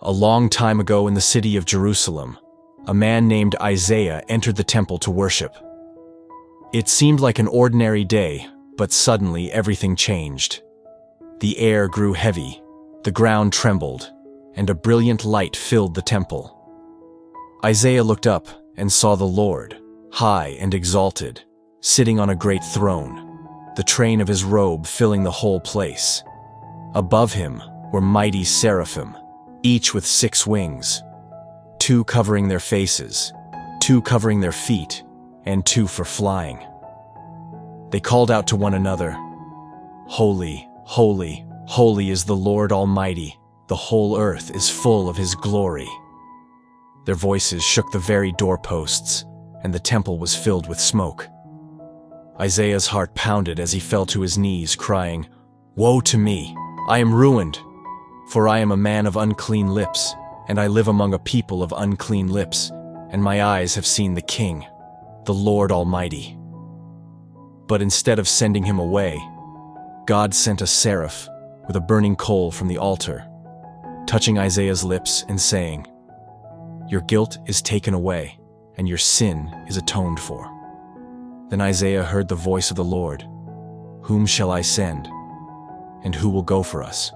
A long time ago in the city of Jerusalem, a man named Isaiah entered the temple to worship. It seemed like an ordinary day, but suddenly everything changed. The air grew heavy, the ground trembled, and a brilliant light filled the temple. Isaiah looked up and saw the Lord, high and exalted, sitting on a great throne, the train of his robe filling the whole place. Above him were mighty seraphim, each with 6 wings, 2 covering their faces, 2 covering their feet, and 2 for flying. They called out to one another, "Holy, holy, holy is the Lord Almighty. The whole earth is full of His glory." Their voices shook the very doorposts, and the temple was filled with smoke. Isaiah's heart pounded as he fell to his knees, crying, "Woe to me! I am ruined, for I am a man of unclean lips, and I live among a people of unclean lips, and my eyes have seen the King, the Lord Almighty." But instead of sending him away, God sent a seraph with a burning coal from the altar, touching Isaiah's lips and saying, "Your guilt is taken away, and your sin is atoned for." Then Isaiah heard the voice of the Lord, "Whom shall I send? And who will go for us?"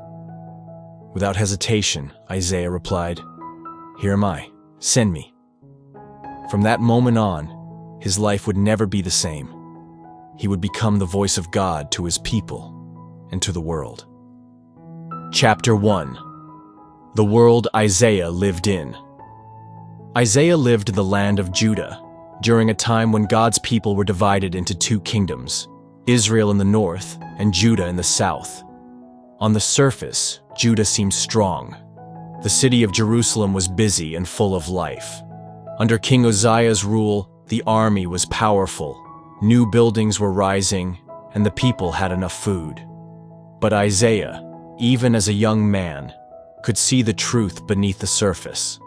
Without hesitation, Isaiah replied, "Here am I, send me." From that moment on, his life would never be the same. He would become the voice of God to his people and to the world. Chapter 1. The world Isaiah lived in. Isaiah lived in the land of Judah during a time when God's people were divided into 2 kingdoms, Israel in the north and Judah in the south. On the surface, Judah seemed strong. The city of Jerusalem was busy and full of life. Under King Uzziah's rule, the army was powerful, new buildings were rising, and the people had enough food. But Isaiah, even as a young man, could see the truth beneath the surface.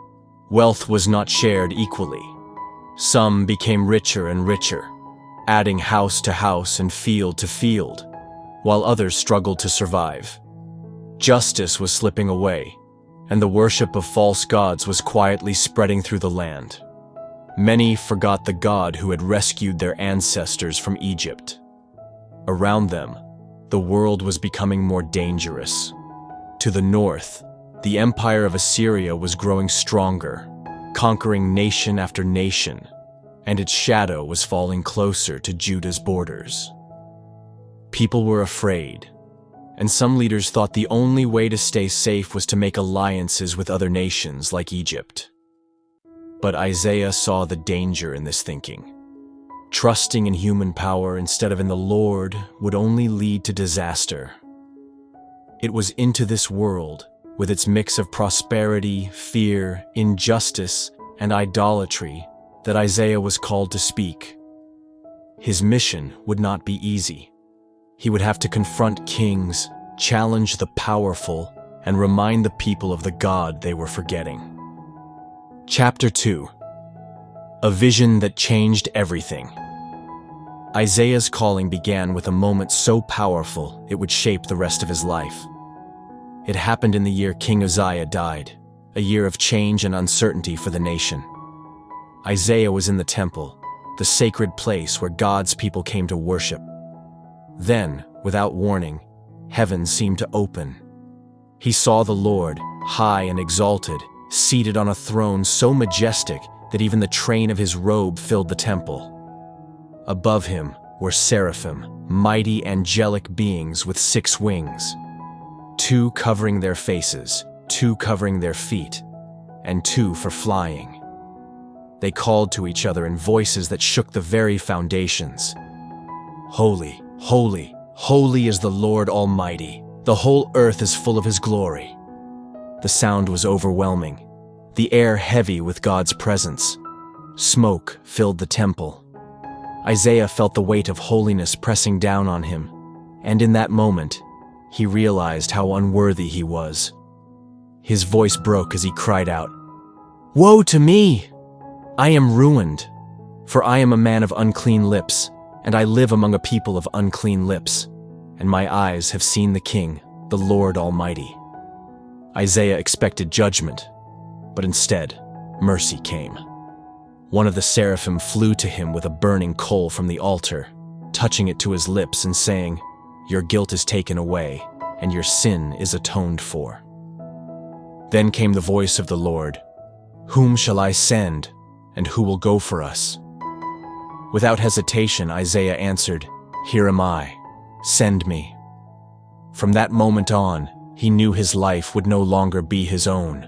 Wealth was not shared equally. Some became richer and richer, adding house to house and field to field, while others struggled to survive. Justice was slipping away, and the worship of false gods was quietly spreading through the land. Many forgot the God who had rescued their ancestors from Egypt. Around them, the world was becoming more dangerous. To the north, the empire of Assyria was growing stronger, conquering nation after nation, and its shadow was falling closer to Judah's borders. People were afraid, and some leaders thought the only way to stay safe was to make alliances with other nations like Egypt. But Isaiah saw the danger in this thinking. Trusting in human power instead of in the Lord would only lead to disaster. It was into this world, with its mix of prosperity, fear, injustice, and idolatry, that Isaiah was called to speak. His mission would not be easy. He would have to confront kings, challenge the powerful, and remind the people of the God they were forgetting. Chapter 2. A vision that changed everything. Isaiah's calling began with a moment so powerful it would shape the rest of his life. It happened in the year King Uzziah died, a year of change and uncertainty for the nation. Isaiah was in the temple, the sacred place where God's people came to worship. Then, without warning, heaven seemed to open. He saw the Lord, high and exalted, seated on a throne so majestic that even the train of his robe filled the temple. Above him were seraphim, mighty angelic beings with 6 wings, 2 covering their faces, 2 covering their feet, and 2 for flying. They called to each other in voices that shook the very foundations. "Holy, holy, holy is the Lord Almighty. The whole earth is full of His glory." The sound was overwhelming, the air heavy with God's presence. Smoke filled the temple. Isaiah felt the weight of holiness pressing down on him, and in that moment, he realized how unworthy he was. His voice broke as he cried out, "Woe to me! I am ruined, for I am a man of unclean lips, and I live among a people of unclean lips, and my eyes have seen the King, the Lord Almighty." Isaiah expected judgment, but instead, mercy came. One of the seraphim flew to him with a burning coal from the altar, touching it to his lips and saying, "Your guilt is taken away, and your sin is atoned for." Then came the voice of the Lord, "Whom shall I send, and who will go for us?" Without hesitation, Isaiah answered, "Here am I, send me." From that moment on, he knew his life would no longer be his own.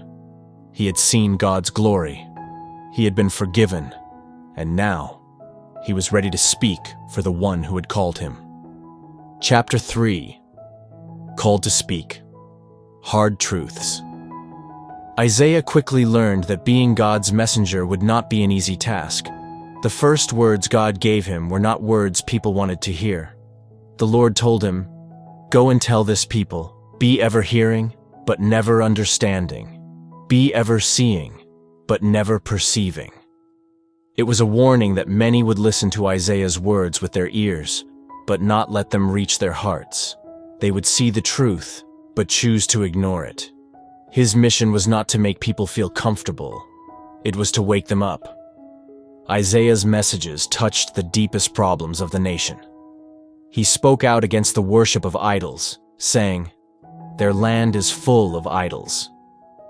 He had seen God's glory. He had been forgiven, and now he was ready to speak for the one who had called him. Chapter 3. Called to Speak. Hard Truths. Isaiah quickly learned that being God's messenger would not be an easy task. The first words God gave him were not words people wanted to hear. The Lord told him, "Go and tell this people, be ever hearing, but never understanding. Be ever seeing, but never perceiving." It was a warning that many would listen to Isaiah's words with their ears, but not let them reach their hearts. They would see the truth, but choose to ignore it. His mission was not to make people feel comfortable. It was to wake them up. Isaiah's messages touched the deepest problems of the nation. He spoke out against the worship of idols, saying, "Their land is full of idols.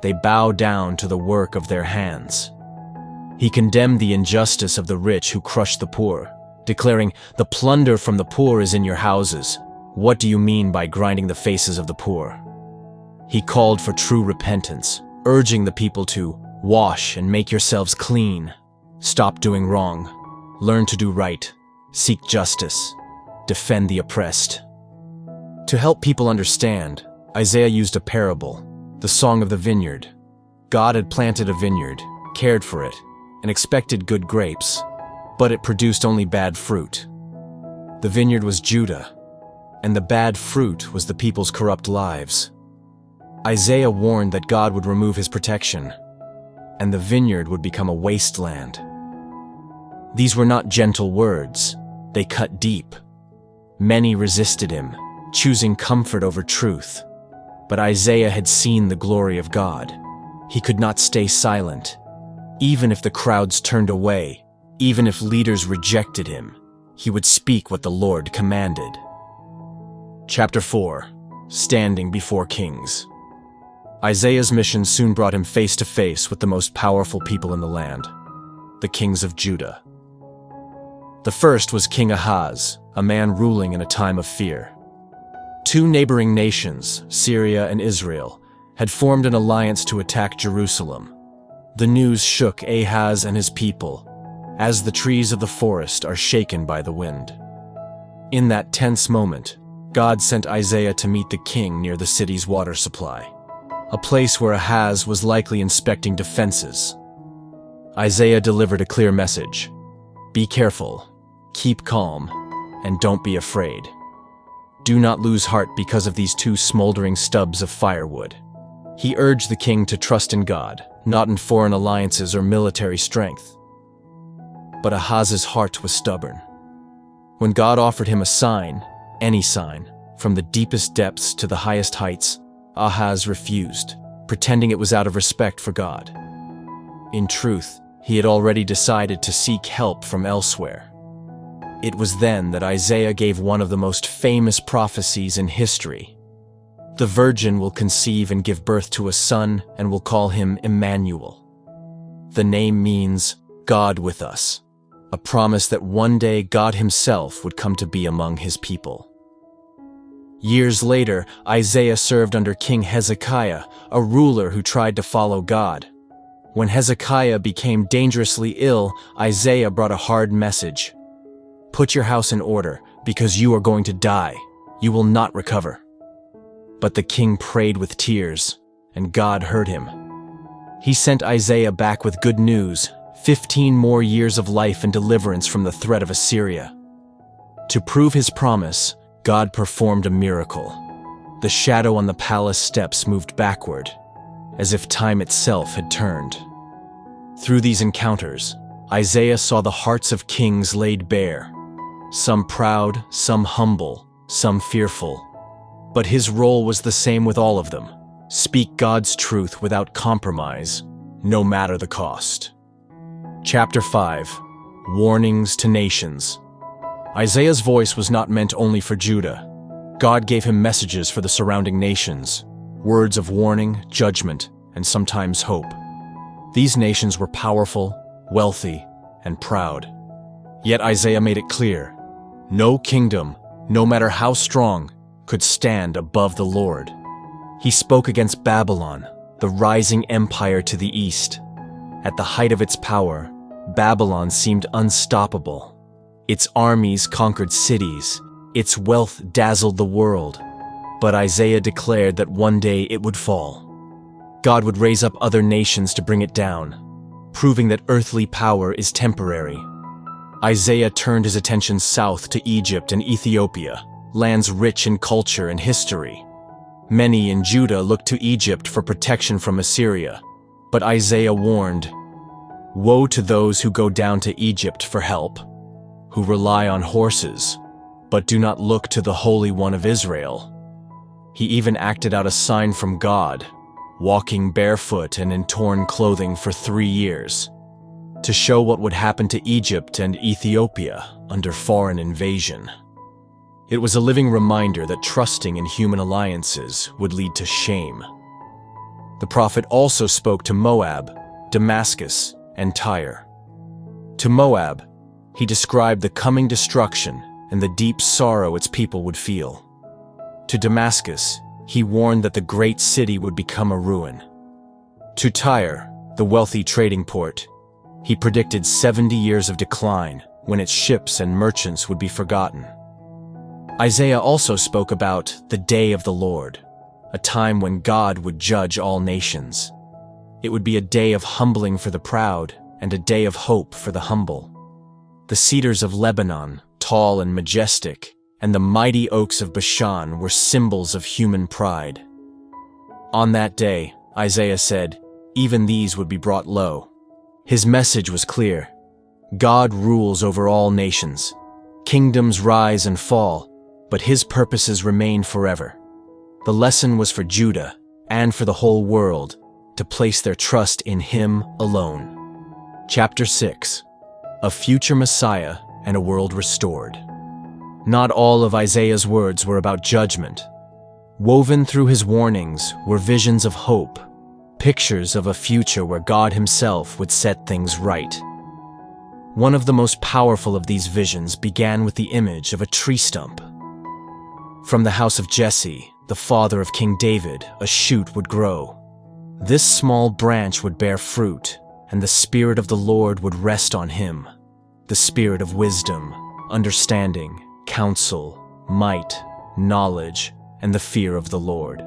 They bow down to the work of their hands." He condemned the injustice of the rich who crush the poor, declaring, "The plunder from the poor is in your houses. What do you mean by grinding the faces of the poor?" He called for true repentance, urging the people to wash and make yourselves clean. Stop doing wrong. Learn to do right. Seek justice. Defend the oppressed. To help people understand, Isaiah used a parable, the Song of the Vineyard. God had planted a vineyard, cared for it, and expected good grapes, but it produced only bad fruit. The vineyard was Judah, and the bad fruit was the people's corrupt lives. Isaiah warned that God would remove his protection, and the vineyard would become a wasteland. These were not gentle words. They cut deep. Many resisted him, choosing comfort over truth. But Isaiah had seen the glory of God. He could not stay silent. Even if the crowds turned away, even if leaders rejected him, he would speak what the Lord commanded. Chapter 4. Standing Before Kings. Isaiah's mission soon brought him face to face with the most powerful people in the land, the kings of Judah. The first was King Ahaz, a man ruling in a time of fear. Two neighboring nations, Syria and Israel, had formed an alliance to attack Jerusalem. The news shook Ahaz and his people, as the trees of the forest are shaken by the wind. In that tense moment, God sent Isaiah to meet the king near the city's water supply, a place where Ahaz was likely inspecting defenses. Isaiah delivered a clear message: "Be careful, keep calm, and don't be afraid. Do not lose heart because of these two smoldering stubs of firewood." He urged the king to trust in God, not in foreign alliances or military strength. But Ahaz's heart was stubborn. When God offered him a sign, any sign, from the deepest depths to the highest heights, Ahaz refused, pretending it was out of respect for God. In truth, he had already decided to seek help from elsewhere. It was then that Isaiah gave one of the most famous prophecies in history. The virgin will conceive and give birth to a son and will call him Emmanuel. The name means God with us, a promise that one day God himself would come to be among his people. Years later, Isaiah served under King Hezekiah, a ruler who tried to follow God. When Hezekiah became dangerously ill, Isaiah brought a hard message. "Put your house in order, because you are going to die. You will not recover." But the king prayed with tears, and God heard him. He sent Isaiah back with good news, 15 more years of life and deliverance from the threat of Assyria. To prove his promise, God performed a miracle. The shadow on the palace steps moved backward, as if time itself had turned. Through these encounters, Isaiah saw the hearts of kings laid bare, some proud, some humble, some fearful. But his role was the same with all of them: speak God's truth without compromise, no matter the cost. Chapter 5. Warnings to Nations. Isaiah's voice was not meant only for Judah. God gave him messages for the surrounding nations, words of warning, judgment, and sometimes hope. These nations were powerful, wealthy, and proud. Yet Isaiah made it clear, no kingdom, no matter how strong, could stand above the Lord. He spoke against Babylon, the rising empire to the east. At the height of its power, Babylon seemed unstoppable. Its armies conquered cities, its wealth dazzled the world. But Isaiah declared that one day it would fall. God would raise up other nations to bring it down, proving that earthly power is temporary. Isaiah turned his attention south to Egypt and Ethiopia, lands rich in culture and history. Many in Judah looked to Egypt for protection from Assyria, but Isaiah warned, "Woe to those who go down to Egypt for help, who rely on horses, but do not look to the Holy One of Israel." He even acted out a sign from God, walking barefoot and in torn clothing for 3 years, to show what would happen to Egypt and Ethiopia under foreign invasion. It was a living reminder that trusting in human alliances would lead to shame. The prophet also spoke to Moab, Damascus, and Tyre. To Moab, he described the coming destruction and the deep sorrow its people would feel. To Damascus, he warned that the great city would become a ruin. To Tyre, the wealthy trading port, he predicted 70 years of decline when its ships and merchants would be forgotten. Isaiah also spoke about the day of the Lord, a time when God would judge all nations. It would be a day of humbling for the proud and a day of hope for the humble. The cedars of Lebanon, tall and majestic, and the mighty oaks of Bashan were symbols of human pride. On that day, Isaiah said, even these would be brought low. His message was clear. God rules over all nations. Kingdoms rise and fall, but his purposes remain forever. The lesson was for Judah and for the whole world to place their trust in him alone. Chapter 6. A future Messiah and a world restored. Not all of Isaiah's words were about judgment. Woven through his warnings were visions of hope, pictures of a future where God himself would set things right. One of the most powerful of these visions began with the image of a tree stump. From the house of Jesse, the father of King David, a shoot would grow. This small branch would bear fruit, and the Spirit of the Lord would rest on him, the Spirit of wisdom, understanding, counsel, might, knowledge, and the fear of the Lord.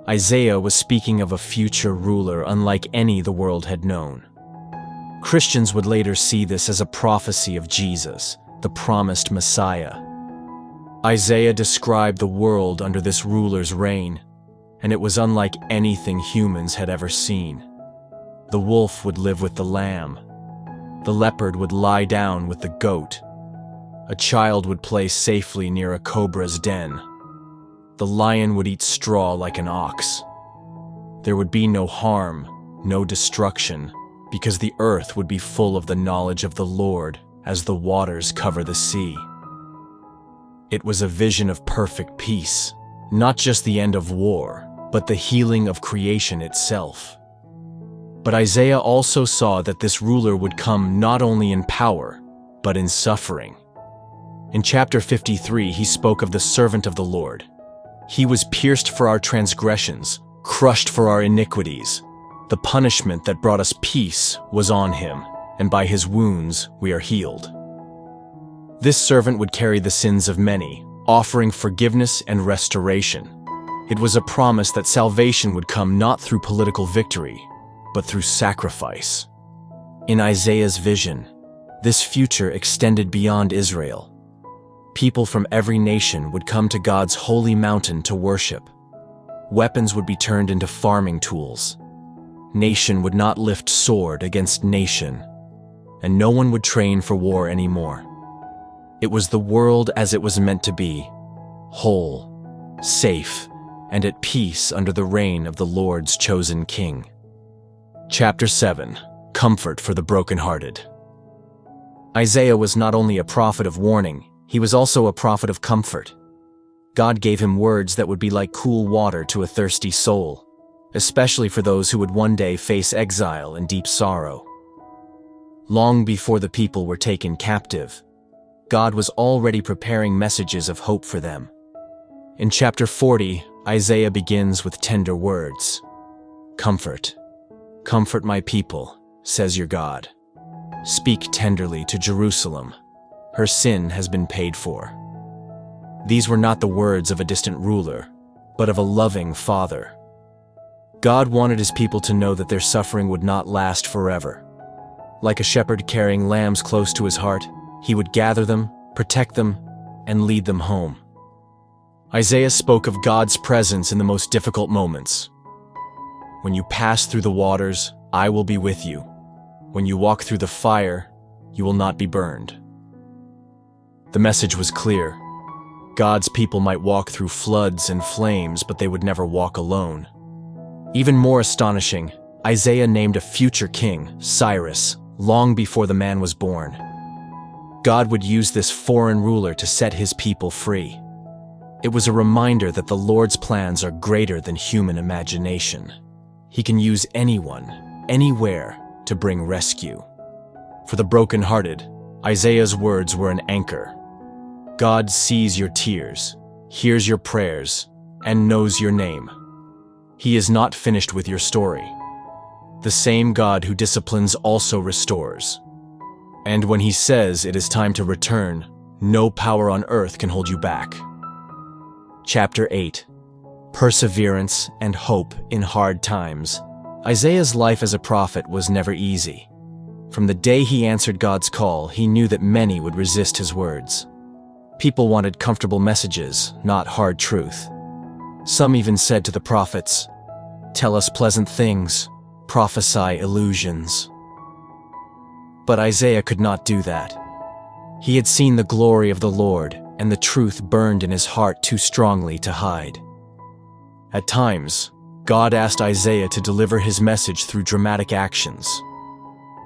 Isaiah was speaking of a future ruler unlike any the world had known. Christians would later see this as a prophecy of Jesus, the promised Messiah. Isaiah described the world under this ruler's reign, and it was unlike anything humans had ever seen. The wolf would live with the lamb. The leopard would lie down with the goat. A child would play safely near a cobra's den. The lion would eat straw like an ox. There would be no harm, no destruction, because the earth would be full of the knowledge of the Lord as the waters cover the sea. It was a vision of perfect peace, not just the end of war, but the healing of creation itself. But Isaiah also saw that this ruler would come not only in power, but in suffering. In chapter 53, he spoke of the servant of the Lord. He was pierced for our transgressions, crushed for our iniquities. The punishment that brought us peace was on him, and by his wounds we are healed. This servant would carry the sins of many, offering forgiveness and restoration. It was a promise that salvation would come not through political victory, but through sacrifice. In Isaiah's vision, this future extended beyond Israel. People from every nation would come to God's holy mountain to worship. Weapons would be turned into farming tools. Nation would not lift sword against nation, and no one would train for war anymore. It was the world as it was meant to be, whole, safe, and at peace under the reign of the Lord's chosen king. Chapter 7. Comfort for the Brokenhearted. Isaiah was not only a prophet of warning, he was also a prophet of comfort. God gave him words that would be like cool water to a thirsty soul, especially for those who would one day face exile and deep sorrow. Long before the people were taken captive, God was already preparing messages of hope for them. In chapter 40, Isaiah begins with tender words. Comfort. Comfort my people, says your God. Speak tenderly to Jerusalem. Her sin has been paid for. These were not the words of a distant ruler, but of a loving father. God wanted his people to know that their suffering would not last forever. Like a shepherd carrying lambs close to his heart, he would gather them, protect them, and lead them home. Isaiah spoke of God's presence in the most difficult moments. When you pass through the waters, I will be with you. When you walk through the fire, you will not be burned. The message was clear. God's people might walk through floods and flames, but they would never walk alone. Even more astonishing, Isaiah named a future king, Cyrus, long before the man was born. God would use this foreign ruler to set his people free. It was a reminder that the Lord's plans are greater than human imagination. He can use anyone, anywhere, to bring rescue. For the brokenhearted, Isaiah's words were an anchor. God sees your tears, hears your prayers, and knows your name. He is not finished with your story. The same God who disciplines also restores. And when he says it is time to return, no power on earth can hold you back. Chapter 8. Perseverance and hope in hard times. Isaiah's life as a prophet was never easy. From the day he answered God's call, he knew that many would resist his words. People wanted comfortable messages, not hard truth. Some even said to the prophets, "Tell us pleasant things, prophesy illusions." But Isaiah could not do that. He had seen the glory of the Lord, and the truth burned in his heart too strongly to hide. At times, God asked Isaiah to deliver his message through dramatic actions.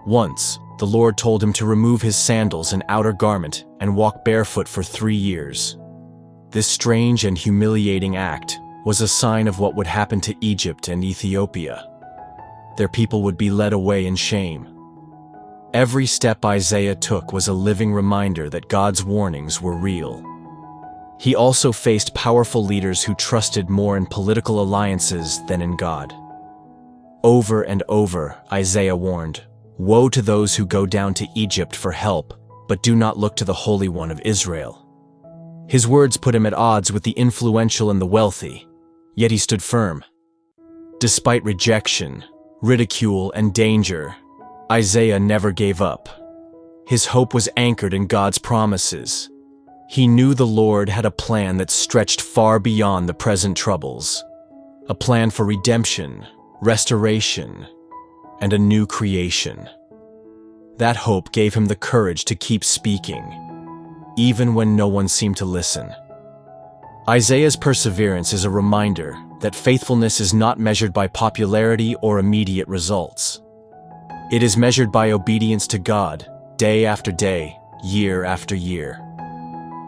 Once, the Lord told him to remove his sandals and outer garment and walk barefoot for 3 years. This strange and humiliating act was a sign of what would happen to Egypt and Ethiopia. Their people would be led away in shame. Every step Isaiah took was a living reminder that God's warnings were real. He also faced powerful leaders who trusted more in political alliances than in God. Over and over, Isaiah warned, "Woe to those who go down to Egypt for help, but do not look to the Holy One of Israel." His words put him at odds with the influential and the wealthy, yet he stood firm. Despite rejection, ridicule, and danger, Isaiah never gave up. His hope was anchored in God's promises. He knew the Lord had a plan that stretched far beyond the present troubles, a plan for redemption, restoration, and a new creation. That hope gave him the courage to keep speaking, even when no one seemed to listen. Isaiah's perseverance is a reminder that faithfulness is not measured by popularity or immediate results. It is measured by obedience to God, day after day, year after year.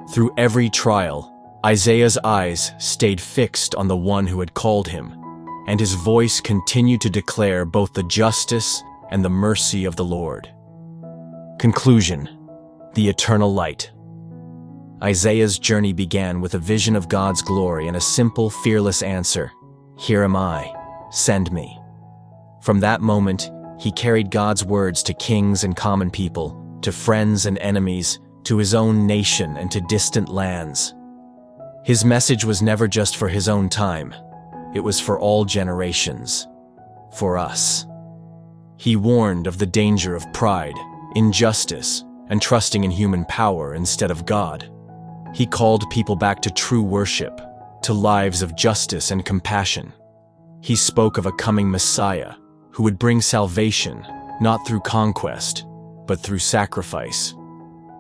Through every trial, Isaiah's eyes stayed fixed on the one who had called him, and his voice continued to declare both the justice and the mercy of the Lord. Conclusion: the eternal light. Isaiah's journey began with a vision of God's glory and a simple, fearless answer, "Here am I, send me." From that moment, he carried God's words to kings and common people, to friends and enemies, to his own nation and to distant lands. His message was never just for his own time. It was for all generations. For us. He warned of the danger of pride, injustice, and trusting in human power instead of God. He called people back to true worship, to lives of justice and compassion. He spoke of a coming Messiah who would bring salvation, not through conquest, but through sacrifice.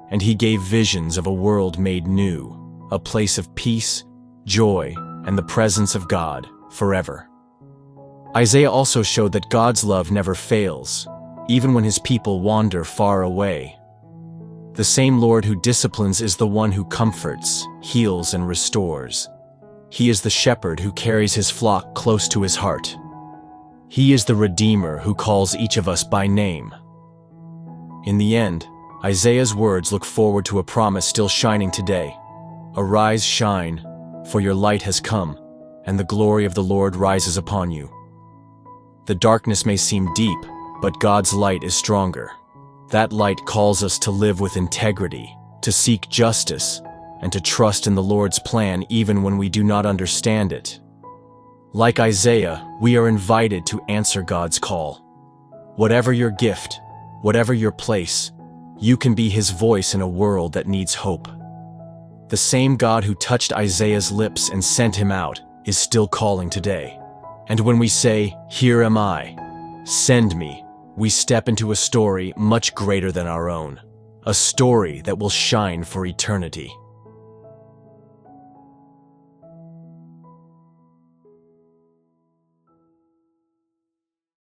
And he gave visions of a world made new, a place of peace, joy, and the presence of God forever. Isaiah also showed that God's love never fails, even when his people wander far away. The same Lord who disciplines is the one who comforts, heals, and restores. He is the shepherd who carries his flock close to his heart. He is the Redeemer who calls each of us by name. In the end, Isaiah's words look forward to a promise still shining today. Arise, shine, for your light has come, and the glory of the Lord rises upon you. The darkness may seem deep, but God's light is stronger. That light calls us to live with integrity, to seek justice, and to trust in the Lord's plan even when we do not understand it. Like Isaiah, we are invited to answer God's call. Whatever your gift, whatever your place, you can be His voice in a world that needs hope. The same God who touched Isaiah's lips and sent him out is still calling today. And when we say, "Here am I, send me," we step into a story much greater than our own, a story that will shine for eternity.